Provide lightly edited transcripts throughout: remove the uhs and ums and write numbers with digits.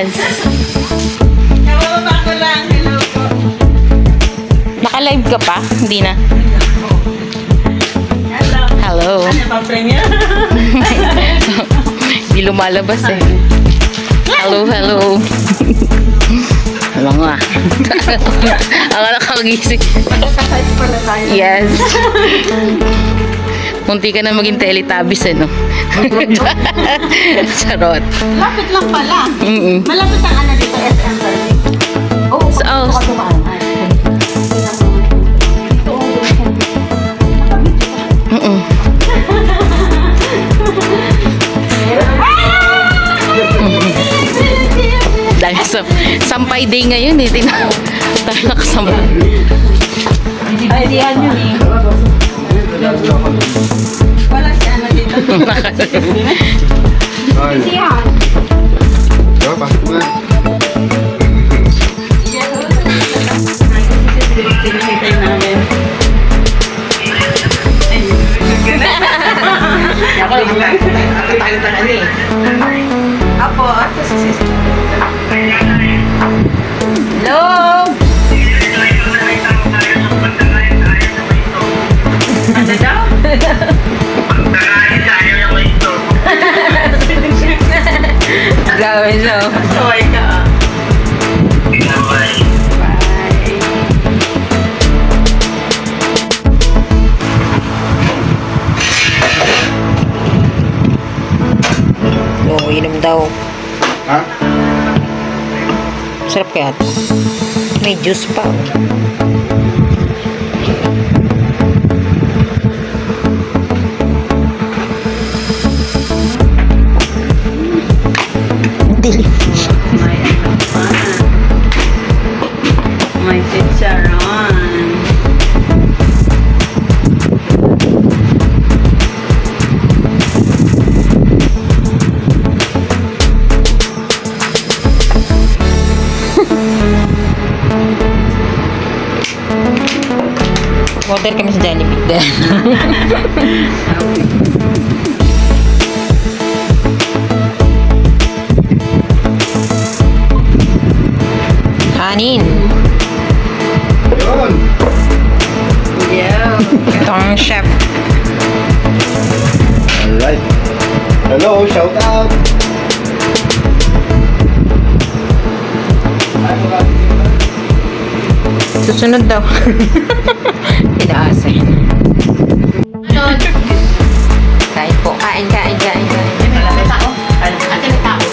Yes. Nabababa ko lang. Hello po. Naka-live ka pa? Hindi na. Hello. Hello. Ano pa premiere? Hindi lumalabas eh. Hello, hello. Alam nga. Ang nakagising. Magkakasize pala tayo. Yes. Munti ka na maging Teletubbies eh, no? Charot. Lapit lang pala. Malapit ang ano dito, SM Learning. Oo, oh. Dahil sampay day ngayon eh. Tayo nakasampay. Ay, di yan yun eh. Wala si ano dito. Si Han. Diba, pasok mo na. Pinahintay namin. Apo, ito si sister. Hello! Ano daw? Gawin so. Saway ka. Bye. Oo, inom daw. Ha? Sarap kaya ito. May juice pa. Hindi. May ano pa. May chicharon. Order kami sa Jollibee din. Kanin. Yun! Yeah. Ito ang chef. Alright. Hello, shout out! Susunod daw. Pinaasin. Kain po. Kain. Malapit ako. Atin ako.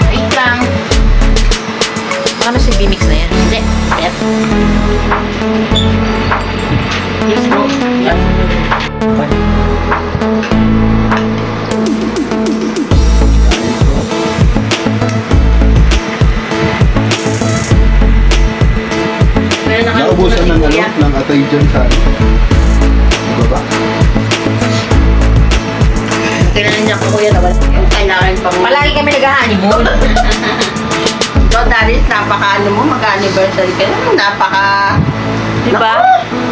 Wait lang. Paano si B-Mix na yan? Hindi. Yes. Yes, bro. Yes. Naubusan ng ano, ng atay dyan sa ano. Baba. Kailan niya ko kuya na yung kailangan pang... Palagi kami nag-honeymoon. So, Daris, napaka-ano mo, mag-anniversary ka na, napaka... Diba?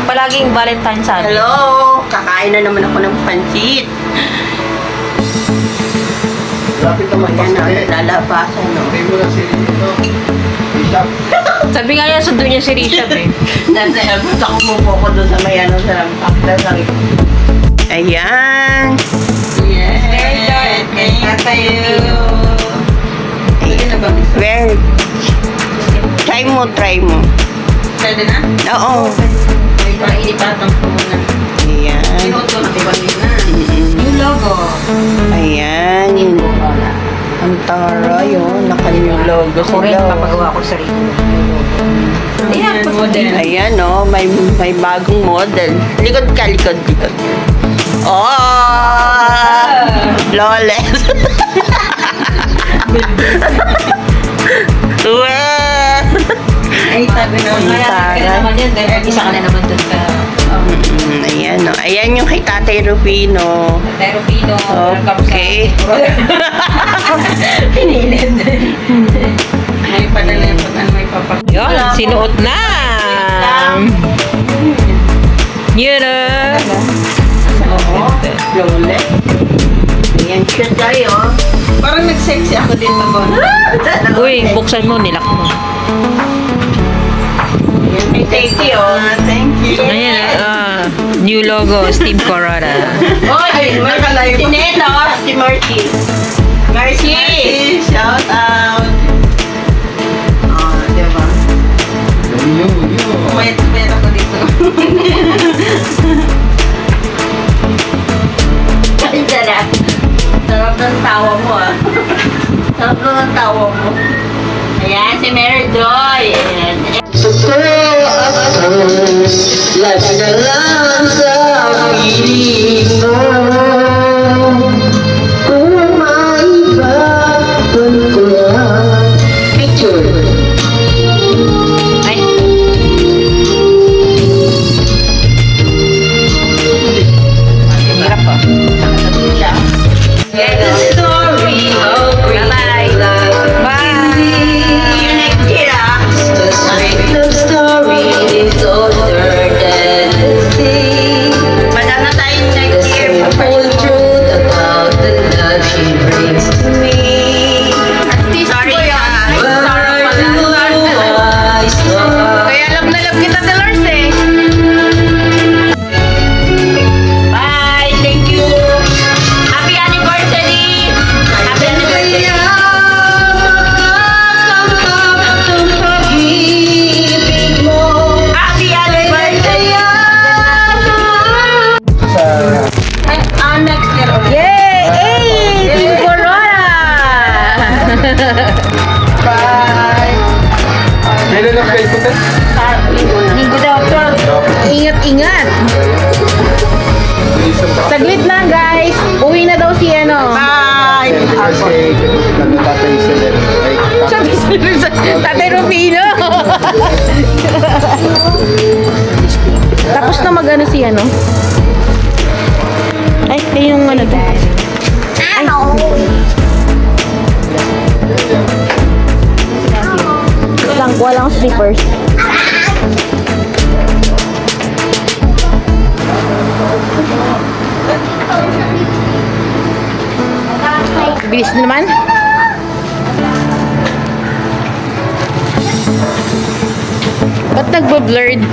Palaging Valentine sa amin. Hello! Kakain na naman ako ng pancit. Lapit naman Yan na, pasok eh. lalabasan, no? Hindi mo na si Bishop. Sabi nga yan, sundo niya si Rishab eh. Nasa airport ako mupo ko doon sa may ano, sa lampak. Ayan! Yes! Very good! Thank you! Very... Try mo. Pwede na? Oo. Ipatang ko muna. Ayan. Minuto na, na. Yung logo. Ayan. Yun. Ang taray, oh. Nakalim yung logo sa Ako rin, loob. papagawa ko sa sarili. Ayan, model. Ayan, oh. May bagong model. Likod ka. Oh! Flawless. Ay, sabi na naman yan, dahil isa ka na naman dun ka. Ayan, no. Ayan yung kay Tatay Rufino. Tatay Rufino, okay. Pinilid. May padala yung pag may papak. Yun, sinuot na. Yun na. Oo. Flawless. Ayan siya tayo. Parang sexy ako dito ko. Uy, buksan mo, nilak mo. Thank you. Thank you. Ayan, new logo, Steve Corona. Oy, nakalive. Tineto, si Marcy. Marcy, shout out. Oh, diba? Wait ako dito. Ay, sarap. Sarap ng tawa mo, ah. Sarap ng tawa mo. Ayan, si Mary Joy. Ayan. Life na lang sa piling mo. Kung maibaban ko lang. Picture. Ay, hirap pa. Get the story of Bye-bye. Bye. the same love story is older than the sea. Madama tayo The next year. simple truth about the love she brings to me. Sorry ka. Where do I start? Kaya love na love kita, Delors eh. Bye. Thank you. Happy anniversary. Happy anniversary. Happy anniversary. Next year ulit. Yay! Hey! Team Corona! Bye. Kailan lang kayo punta? Linggo daw. Ingat-ingat! Saglit lang, guys! Uwi na daw si ano. Bye. Kasi nagtatay sila. Sabi sa Tatay Rufino! Tapos na mag-ano si ano. Ay, yung ano to. Ay. Lang, walang slippers. Bilis na naman. Ba't nagbo-blurred?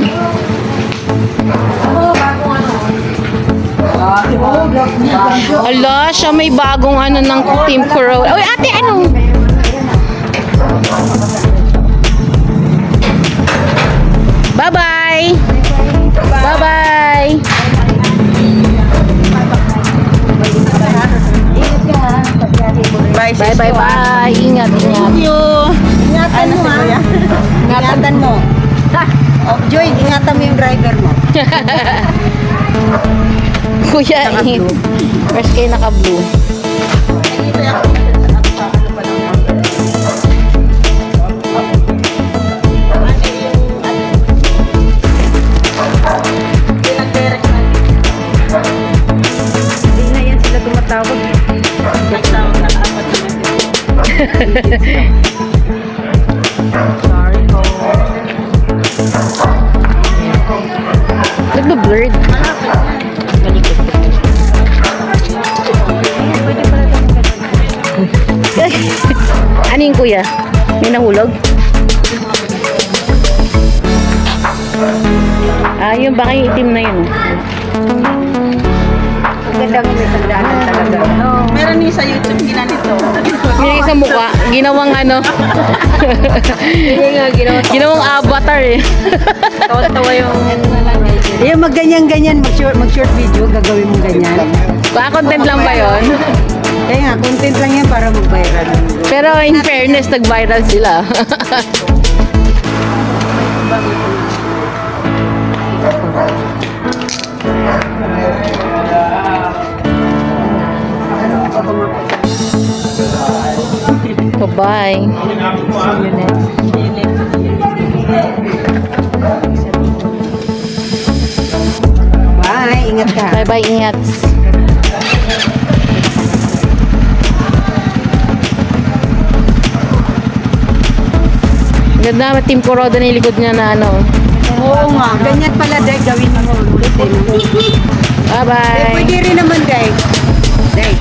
Ala, siya may bagong ano ng Team Corona. Uy, ate, ano? Bye-bye! Bye-bye! Bye. Bye-bye-bye! Ingat, ingat. Ingatan mo, ha? Ingatan mo. Oh, Joy, ingatan mo yung driver mo. Kuya, first kayo naka-blue. Hindi na yan sila tumatawag. Tumatawag na apat naman. Sorry po. Nagbo-blurred. Ano yung kuya? May nahulog? Ah, yung baka yung itim na yun. Ang ganda mo may sandaanan talaga. Meron niya sa YouTube, ginanito. Yung sa mukha, ginawang ano. Ginawang avatar eh. Tawa-tawa yung... Yung magganyan-ganyan, mag-short video, gagawin mo ganyan. Baka content lang ba yun? Kaya nga, content lang yan para mag-viral. Pero in fairness, nag-viral sila. Bye-bye. Bye, ingat ka. Bye-bye, ingat. Ganda naman Team Corona na yung likod niya na ano. Oo nga, ganyan pala, Day, gawin mo ulit. Bye-bye. Pwede rin naman, Day. Day.